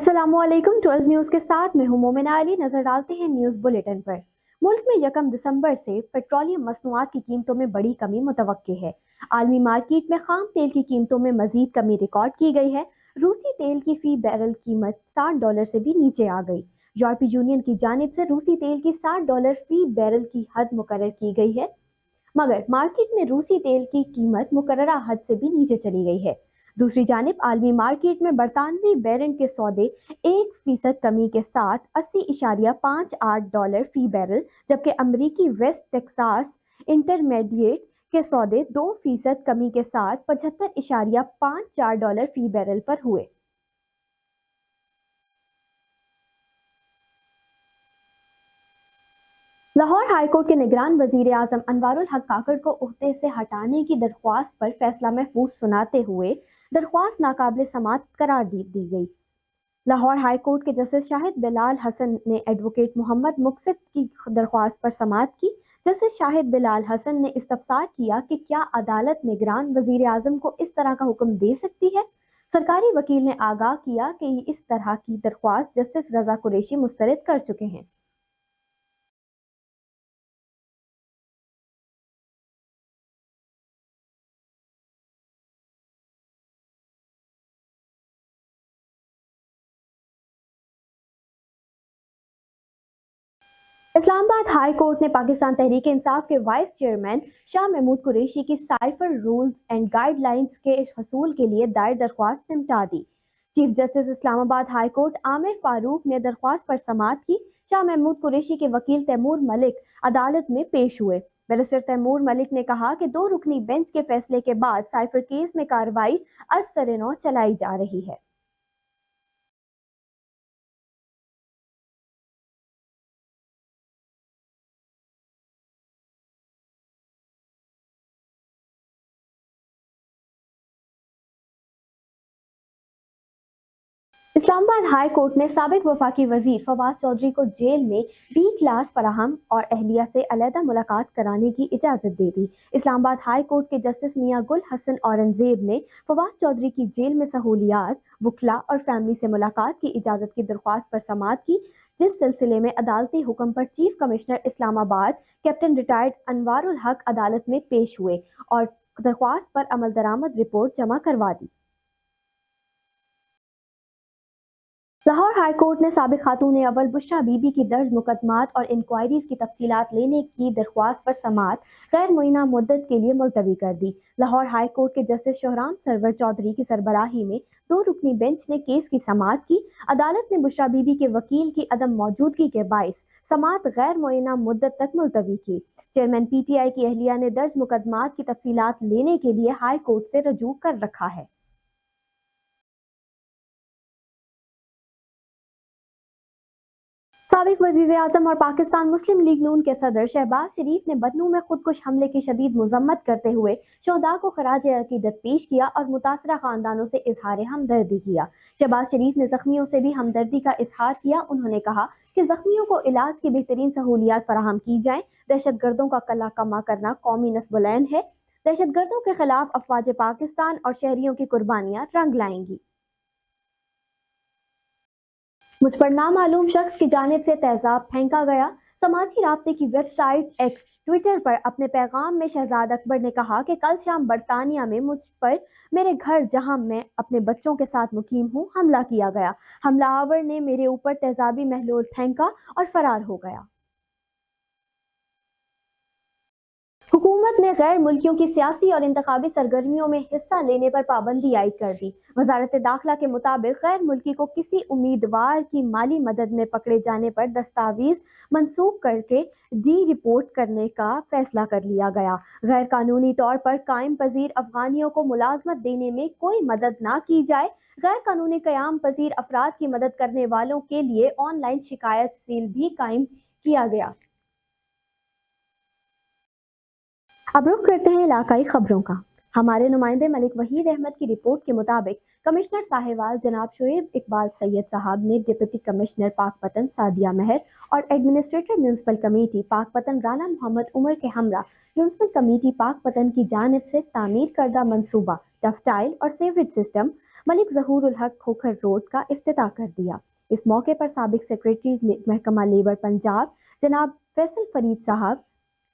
अस्सलामुअलैकुम 12 न्यूज़ के साथ मैं हूं मोमिना अली। नजर डालते हैं न्यूज़ बुलेटिन पर। मुल्क में 1 दिसंबर से पेट्रोलियम मसनूआत की कीमतों में बड़ी कमी मुतवक्के है। आलमी मार्केट में खाम तेल की कीमतों में मजीद कमी रिकॉर्ड की गई है। रूसी तेल की फी बैरल कीमत $60 से भी नीचे आ गई। यूरोपीय यूनियन की जानिब से रूसी तेल की $60 फी बैरल की हद मुकर्रर की गई है, मगर मार्केट में रूसी तेल की कीमत मुकर्ररा हद से भी नीचे चली गई है। दूसरी जानिब आलमी मार्केट में बरतानवी बैरन के सौदे 1% कमी के साथ $80.58 फी बैरल, जबकि अमरीकी वेस्ट टेक्सास इंटरमीडिएट के सौदे 2% कमी के साथ $75.54 फी बैरल पर हुए। लाहौर हाईकोर्ट के निगरान वजीर आजम अनवारुल हक काकड़ को ओहदे से हटाने की दरख्वास्त पर फैसला महफूज सुनाते हुए दरख्वास्त नाकाबिल समात करार दी गई। लाहौर हाईकोर्ट के जस्टिस शाहिद बिलाल हसन ने एडवोकेट मोहम्मद मुकसिद की दरख्वास्त पर समात की। जस्टिस शाहिद बिलाल हसन ने इस्तफसार किया कि क्या अदालत निगरान वजीर आजम को इस तरह का हुक्म दे सकती है। सरकारी वकील ने आगाह किया कि इस तरह की दरख्वास्त जस्टिस रजा कुरैशी मुस्तरद कर चुके हैं। इस्लामाबाद हाई कोर्ट ने पाकिस्तान तहरीक इंसाफ के वाइस चेयरमैन शाह महमूद कुरैशी की साइफर रूल्स एंड गाइडलाइंस के हसूल के लिए दायर दरख्वास्त निपटा दी। Chief justice Islamabad high court Aamir Farooq ने दरख्वास्त पर समात की। शाह महमूद कुरैशी के वकील तैमूर मलिक अदालत में पेश हुए। बैरिस्टर तैमूर मलिक ने कहा कि 2 रुकनी बेंच के फैसले के बाद साइफर केस में कार्रवाई अज-सर-ए-नौ चलाई जा रही है। इस्लामाबाद हाई कोर्ट ने साबिक वफाकी वजीर फवाद चौधरी को जेल में डी क्लास फराहम और अहलिया से अलहदा मुलाकात कराने की इजाज़त दे दी। इस्लामाबाद हाई कोर्ट के जस्टिस मियां गुल हसन औरंगजेब ने फवाद चौधरी की जेल में सहूलियात, वकला और फैमिली से मुलाकात की इजाज़त की दरख्वास्त पर समात की, जिस सिलसिले में अदालती हुक्म पर chief commissioner Islamabad captain retired Anwarul हक अदालत में पेश हुए और दरख्वास्त पर अमल दरामद रिपोर्ट जमा करवा दी। लाहौर हाई कोर्ट ने साबिक खातून अव्वल बुशरा बीबी की दर्ज मुकदमात और इंक्वायरीज की तफसीलात लेने की दरख्वास्त पर समात गैर मुइना मुद्दत के लिए मुलतवी कर दी। लाहौर हाई कोर्ट के जस्टिस शोहराम सरवर चौधरी की सरबराही में 2 रुकनी बेंच ने केस की समात की। अदालत ने बुशरा बीबी के वकील की अदम मौजूदगी के बाइस समात गैर मुइना मुद्दत तक मुलतवी की। चेयरमैन PTI की अहलिया ने दर्ज मुकदमात की तफसीलात लेने के लिए हाई कोर्ट से रजू कर रखा है। साबिक वजीर आजम और पाकिस्तान मुस्लिम लीग नून के सदर शहबाज शरीफ ने बदनू में खुदकुश हमले की शदीद मजम्मत करते हुए शोहदा को खराज अकीदत पेश किया और मुतासरा खानदानों से इजहार हमदर्दी किया। शहबाज शरीफ ने जख्मियों से भी हमदर्दी का इजहार किया। उन्होंने कहा कि जख्मियों को इलाज की बेहतरीन सहूलियात फराहम की जाए। दहशत गर्दों का कला कमा करना कौमी नस्बुलैन है। दहशत गर्दों के खिलाफ अफवाज पाकिस्तान और शहरियों की कुर्बानियां रंग लाएंगी। मुझ पर नामालूम शख्स की जानिब से तेजाब फेंका गया। समाजी राब्ते की वेबसाइट एक्स ट्विटर पर अपने पैगाम में शहजाद अकबर ने कहा कि कल शाम बरतानिया में मुझ पर मेरे घर जहां मैं अपने बच्चों के साथ मुकीम हूं हमला किया गया। हमलावर ने मेरे ऊपर तेजाबी महलूल फेंका और फरार हो गया। हुकूमत ने गैर मुल्कियों की सियासी और इंतखाबी सरगर्मियों में हिस्सा लेने पर पाबंदी आयद कर दी। वजारत दाखिला के मुताबिक गैर मुल्की को किसी उम्मीदवार की माली मदद में पकड़े जाने पर दस्तावेज मंसूख करके डी रिपोर्ट करने का फैसला कर लिया गया। गैर कानूनी तौर पर कायम पजीर अफगानियों को मुलाजमत देने में कोई मदद ना की जाए। गैर कानूनी कयाम पजीर अफराद की मदद करने वालों के लिए ऑनलाइन शिकायत सेल भी कायम किया गया। अब रुख करते हैं इलाकाई खबरों का। हमारे नुमाइंदे मलिक वहीद अहमद की रिपोर्ट के मुताबिक कमिश्नर साहिवाल जनाब शोएब इकबाल सैयद साहब ने डिप्टी कमिश्नर पाकपतन सादिया महर और administrator municipal committee Pakpattan Rana Mohammad Umar के हमरा म्यूनसिपल कमेटी पाकपतन की जानिब से तामीर करदा मंसूबा, डफटाइल और सेवरेज सिस्टम मलिक ज़हूर उल हक खोखर रोड का इफ्तिताह कर दिया। इस मौके पर साबिक सेक्रेटरी महकमा लेबर पंजाब जनाब फैसल फरीद साहब,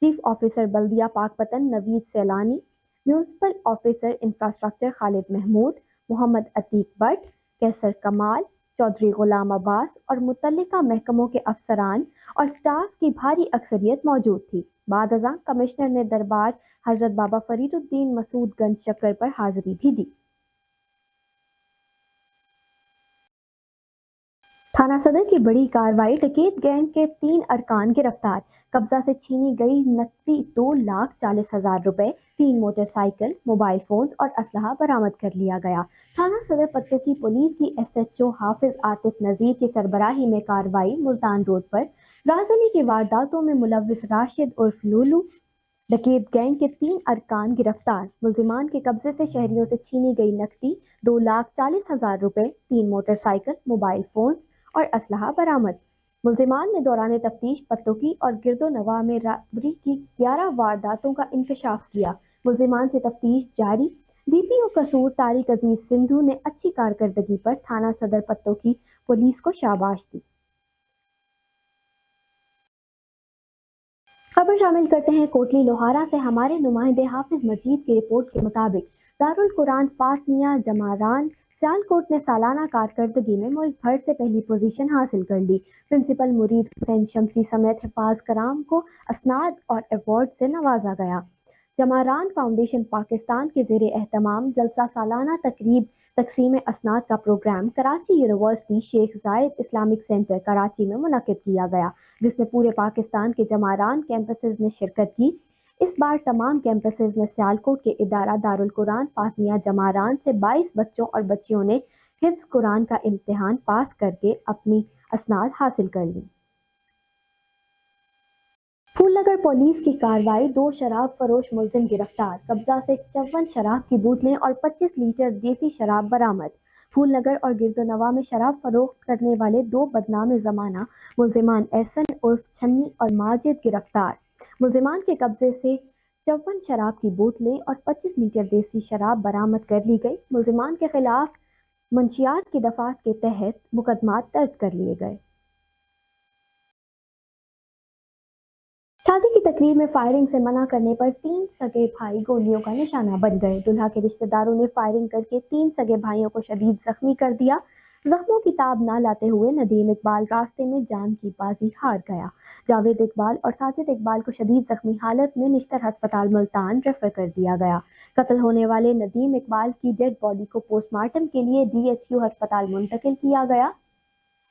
चीफ ऑफिसर बल्दिया Pakpattan Naveed Sailani, municipal officer infrastructure Khalid Mahmood, Mohammad Atiq Butt, Qaiser Kamal, Chaudhry गुलाम अब्बास और मुतल्लिका महकमों के अफसरान और स्टाफ की भारी अक्सरियत मौजूद थी। बाद अज़ां कमिश्नर ने दरबार हजरत बाबा फरीदुद्दीन मसूद गंज शक्कर पर हाजिरी भी दी। थाना सदर की बड़ी कार्रवाई, डकैत गैंग के 3 अरकान गिरफ्तार, कब्जा से छीनी गई नकदी 2,40,000 रुपए, 3 मोटरसाइकिल, मोबाइल फोन और असलहा बरामद कर लिया गया। थाना सदर पत्तों की पुलिस की SHO हाफिज आतिफ नजीर की सरबराही में कार्रवाई मुल्तान रोड पर राजधानी की वारदातों में मुलविस राशिद उर्फ लूलू डकैत गैंग के 3 अरकान गिरफ्तार, मुलजिमान के कब्जे से शहरियों से छीनी गई नकदी 2,40,000 रुपए, 3 मोटरसाइकिल, मोबाइल फोन और असलहा बरामद। मुलजिमान ने दौरान तफ्तीश पत्तों की और गिरदो नवा में राबरी की 11 वारदातों का इंकशाफ किया। मुलजिमान से तफ्तीश जारी। DPO कसूर तारिक अजीज सिंधु ने अच्छी कारकर्दगी पर थाना सदर पत्तों की पुलिस को शाबाश दी। खबर शामिल करते हैं कोटली लोहारा से। हमारे नुमाइंदे हाफिज मजीद की रिपोर्ट के मुताबिक दारुल कुरान फातमिया जमारान सियालकोट ने सालाना कारकर्दगी में मुल्क भर से पहली पोजीशन हासिल कर ली। प्रिंसिपल मुरीद हुसैन शमसी समेत हिफाज कराम को असनाद और अवार्ड से नवाजा गया। जमारान फाउंडेशन पाकिस्तान के ज़ेरे एहतमाम जलसा सालाना तकरीब तकसीम असनाद का प्रोग्राम कराची यूनिवर्सिटी शेख जायद इस्लामिक सेंटर कराची में मुनक्किद किया गया, जिसमें पूरे पाकिस्तान के जमारान कैंपसेस ने शिरकत की। इस बार तमाम कैंपसेस में सियालकोट के इदारा दारुल कुरान फातमिया जमारान से 22 बच्चों और बच्चियों ने हिफ्ज़ कुरान का इम्तिहान पास करके अपनी असनाद हासिल कर ली। फूलनगर पुलिस की कार्रवाई, 2 शराब फरोश मुलजिम गिरफ्तार, कब्जा से 54 शराब की बोतलें और 25 लीटर देसी शराब बरामद। फूलनगर और गिरदोनवा में शराब फरोख्त करने वाले 2 बदनाम जमाना मुलजिमान एहसन उर्फ छन्नी और माजिद गिरफ्तार। मुलजिमान के कब्जे से 54 शराब की बोतलें और 25 लीटर देसी शराब बरामद कर ली गई। मुलजिमान के खिलाफ मंशियात की दफात के तहत मुकदमात दर्ज कर लिए गए। शादी की तकरीब में फायरिंग से मना करने पर 3 सगे भाई गोलियों का निशाना बन गए। दुल्हा के रिश्तेदारों ने फायरिंग करके 3 सगे भाइयों को शदीद जख्मी कर दिया। जख्मों की ताब न लाते हुए नदीम इकबाल रास्ते में जान की बाजी हार गया। जावेद इकबाल और साजिद इकबाल को शदीद जख्मी हालत में निश्तर अस्पताल मुल्तान रेफर कर दिया गया। कत्ल होने वाले नदीम इकबाल की डेड बॉडी को पोस्टमार्टम के लिए DHU अस्पताल मुंतकिल किया गया।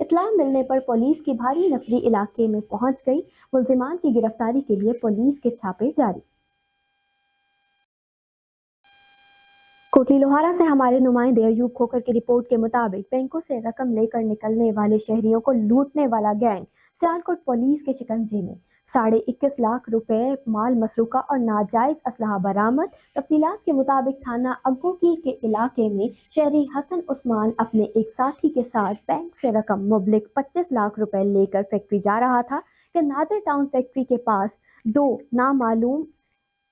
इत्तला मिलने पर पुलिस की भारी नफरी इलाके में पहुंच गई। मुलजिमान की गिरफ्तारी के लिए पुलिस के छापे जारी। कोटली लोहारा से हमारे नुमाइंदे अयूब खोखर की रिपोर्ट के मुताबिक बैंकों से रकम लेकर निकलने वाले शहरियों को लूटने वाला गैंग सियालकोट पुलिस के शिकंजे में। 21.5 लाख रुपए माल मसरूका और नाजायज असलहा बरामद। तफसीलात के मुताबिक थाना अग्गोकी के इलाके में शहरी हसन उस्मान अपने एक साथी के साथ बैंक से रकम मुबलिक 25 लाख रुपए लेकर फैक्ट्री जा रहा था कि नादर टाउन फैक्ट्री के पास 2 नामालूम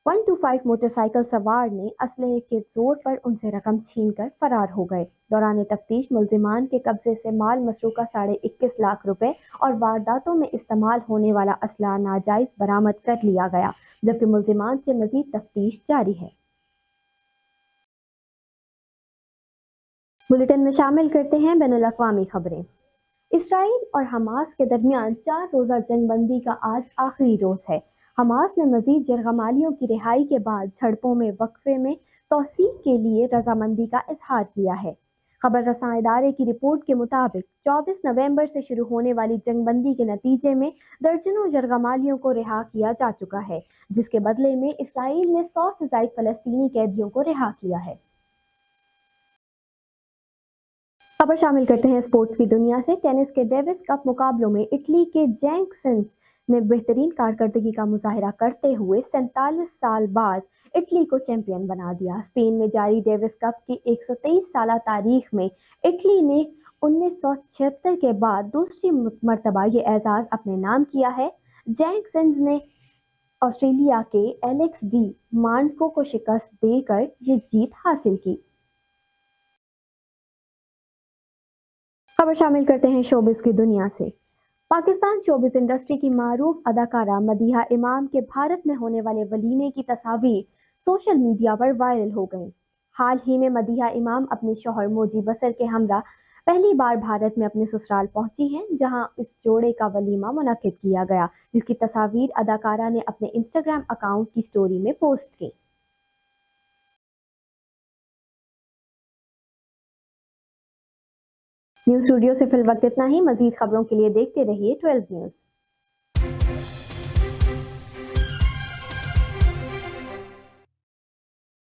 125 मोटरसाइकिल सवार ने असलहे के जोर पर उनसे रकम छीनकर फरार हो गए। दौरान तफ्तीश मुलजिमान के कब्जे से माल मसरूका 21.5 लाख रुपए और वारदातों में इस्तेमाल होने वाला असला नाजायज बरामद कर लिया गया, जबकि मुलजिमान से मजीद तफ्तीश जारी है। बुलेटिन में शामिल करते हैं बैनुल अक़वामी खबरें। इसराइल और हमास के दरमियान 4 रोज़ा जंगबंदी का आज आखिरी रोज है। हमास ने मजीद जरगमालियों की रिहाई के बाद झड़पों में वक्फे में तोसी के लिए रजामंदी का इजहार किया है। खबर रसां इदारे की रिपोर्ट के मुताबिक 24 नवंबर से शुरू होने वाली जंगबंदी के नतीजे में दर्जनों जरगमालियों को रिहा किया जा चुका है, जिसके बदले में इसराइल ने 100 से ज्यादा फलस्तीनी कैदियों को रिहा किया है। खबर शामिल करते हैं स्पोर्ट्स की दुनिया से। टेनिस के डेविस कप मुकाबलों में इटली के जैंक सिंस ने बेहतरीन कारकर्दगी का मुजाहरा करते हुए 47 साल बाद इटली को चैंपियन बना दिया। स्पेन में जारी डेविस कप की 123 साल तारीख में इटली ने 1976 के बाद दूसरी मरतबा ये एजाज अपने नाम किया है। जैंक सिंस ने ऑस्ट्रेलिया के एलेक्स डी मांडको को शिकस्त देकर ये जीत हासिल की। खबर शामिल करते हैं शोबिस की दुनिया से। पाकिस्तान शोबिस इंडस्ट्री की मारूफ अदाकारा मदीहा इमाम के भारत में होने वाले वलीमे की तस्वीर सोशल मीडिया पर वायरल हो गईं। हाल ही में मदीहा इमाम अपने शौहर मोजी बसर के हमरा पहली बार भारत में अपने ससुराल पहुंची हैं, जहां इस जोड़े का वलीमा मुनक्किद किया गया, जिसकी तस्वीर अदाकारा ने अपने इंस्टाग्राम अकाउंट की स्टोरी में पोस्ट की। न्यूज़ स्टूडियो से फिल वक्त इतना ही। मजीद खबरों के लिए देखते रहिए 12 न्यूज़।